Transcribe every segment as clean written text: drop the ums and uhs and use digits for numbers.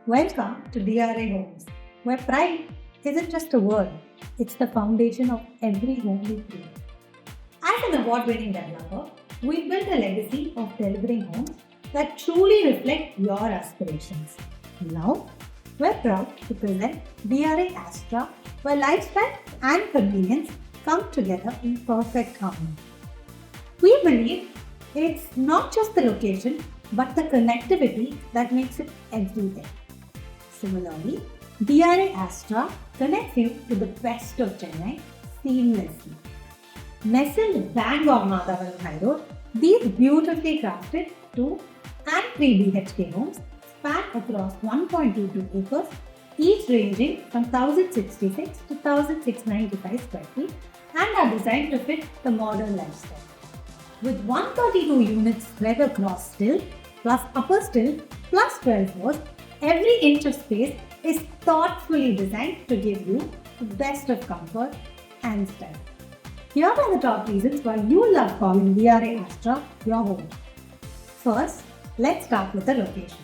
Welcome to DRA Homes, where pride isn't just a word, it's the foundation of every home we create. As an award winning developer, we built a legacy of delivering homes that truly reflect your aspirations. Now, we're proud to present DRA Astra, where lifestyle and convenience come together in perfect harmony. We believe it's not just the location, but the connectivity that makes it everything. Similarly, DRA Astra connects you to the best of Chennai seamlessly. Nestled bang on Madhavaram High Road, these beautifully crafted 2 and 3 BHK homes span across 1.22 acres, each ranging from 1066 to 1695 square feet and are designed to fit the modern lifestyle. With 132 units spread across still, plus upper still, plus 12 floors, every inch of space is thoughtfully designed to give you the best of comfort and style. Here are the top reasons why you love calling DRA Astra your home. First, let's start with the location.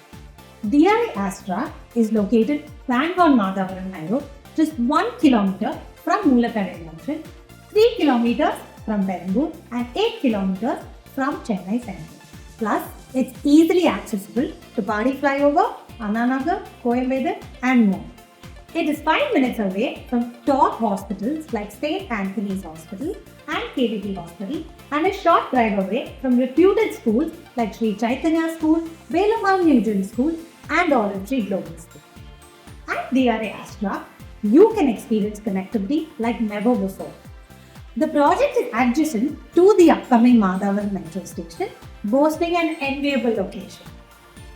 DRA Astra is located bang on Madhavaram High Road, just 1 kilometer from Moolakadai Junction, 3 kilometers from Perambur and 8 kilometers from Chennai Central. Plus, it's easily accessible to Padi Flyover, Anna Nagar, Coimbatore and more. It is 5 minutes away from top hospitals like St. Anthony's Hospital and KVT Hospital and a short drive away from reputed schools like Sri Chaitanya School, Belgaum Newton School and Olive Tree Global School. At DRA Astra, you can experience connectivity like never before. The project is adjacent to the upcoming Madhavaram Metro Station, boasting an enviable location.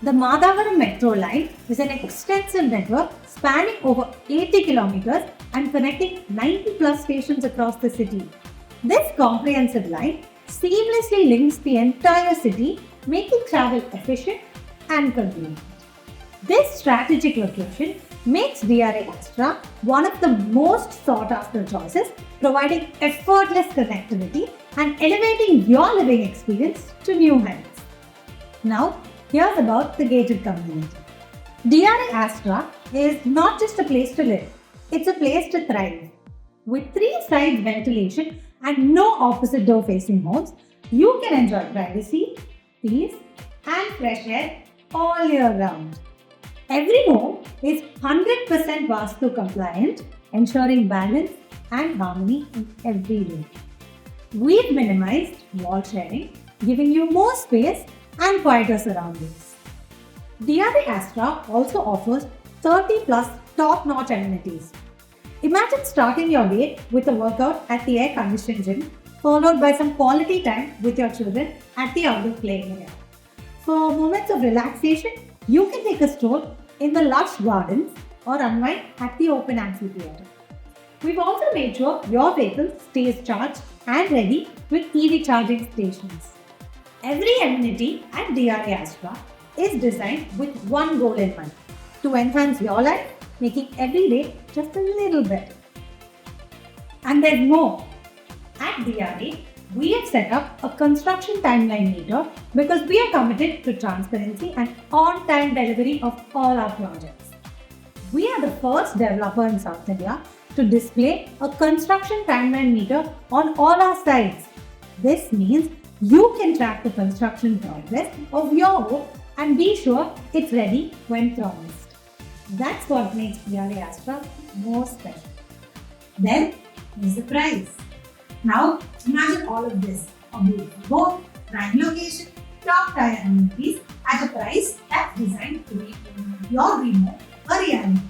The Madhavaram Metro line is an extensive network spanning over 80 kilometers and connecting 90 plus stations across the city. This comprehensive line seamlessly links the entire city, making travel efficient and convenient. This strategic location makes DRA Astra one of the most sought after choices, providing effortless connectivity and elevating your living experience to new heights. Now, here's about the gated community. DRA Astra is not just a place to live, it's a place to thrive. With 3 side ventilation and no opposite door facing homes, you can enjoy privacy, peace, and fresh air all year round. Every home is 100% Vastu compliant, ensuring balance and harmony in every room. We've minimized wall sharing, giving you more space and quieter surroundings. DRA Astra also offers 30 plus top-notch amenities. Imagine starting your day with a workout at the air-conditioned gym, followed by some quality time with your children at the outdoor playing area. For moments of relaxation, you can take a stroll in the lush gardens or unwind at the open amphitheatre. We've also made sure your vehicle stays charged and ready with EV charging stations. Every amenity at DRA Astra is designed with one goal in mind: to enhance your life, making every day just a little better. And there's more. At DRA, we have set up a construction timeline meter because we are committed to transparency and on-time delivery of all our projects. We are the first developer in South India to display a construction timeline meter on all our sites. This means you can track the construction progress of your home and be sure it's ready when promised. That's what makes DRA Astra more special. Then, here's the price. Now, imagine all of this: a beautiful home, prime location, top tier amenities at a price that's designed to make your dream home a reality.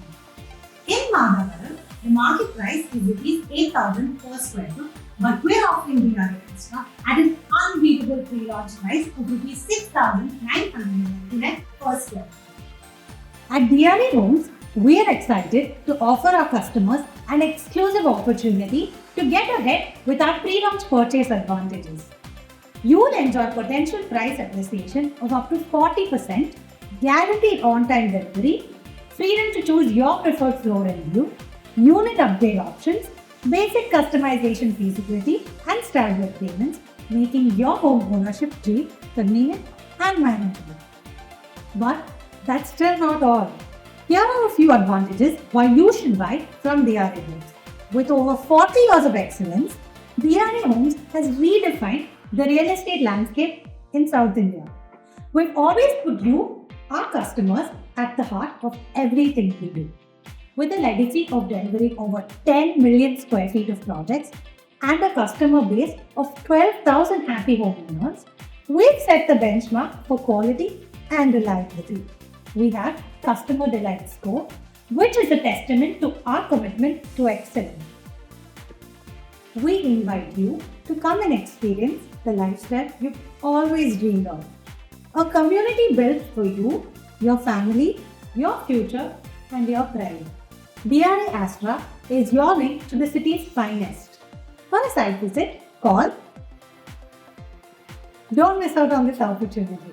In Madhavaram, the market price is rupees 8,000 per square foot, but we're offering DRA Astra at an unbeatable pre-launch price of rupees 6,999 per square foot. At DRA Homes, we are excited to offer our customers an exclusive opportunity to get ahead with our pre-launch purchase advantages. You will enjoy potential price appreciation of up to 40%, guaranteed on-time delivery, freedom to choose your preferred floor and view, unit upgrade options, basic customization feasibility, and staggered payments, making your home ownership cheap, convenient, and manageable. But that's still not all. Here are a few advantages why you should buy from DRA Homes. With over 40 years of excellence, DRA Homes has redefined the real estate landscape in South India. We've always put you, our customers, at the heart of everything we do. With a legacy of delivering over 10 million square feet of projects and a customer base of 12,000 happy homeowners, we've set the benchmark for quality and reliability. We have Customer Delight Score, which is a testament to our commitment to excellence. We invite you to come and experience the lifestyle you've always dreamed of. A community built for you, your family, your future, and your pride. DRA Astra is your link to the city's finest. For a site visit, call. Don't miss out on this opportunity.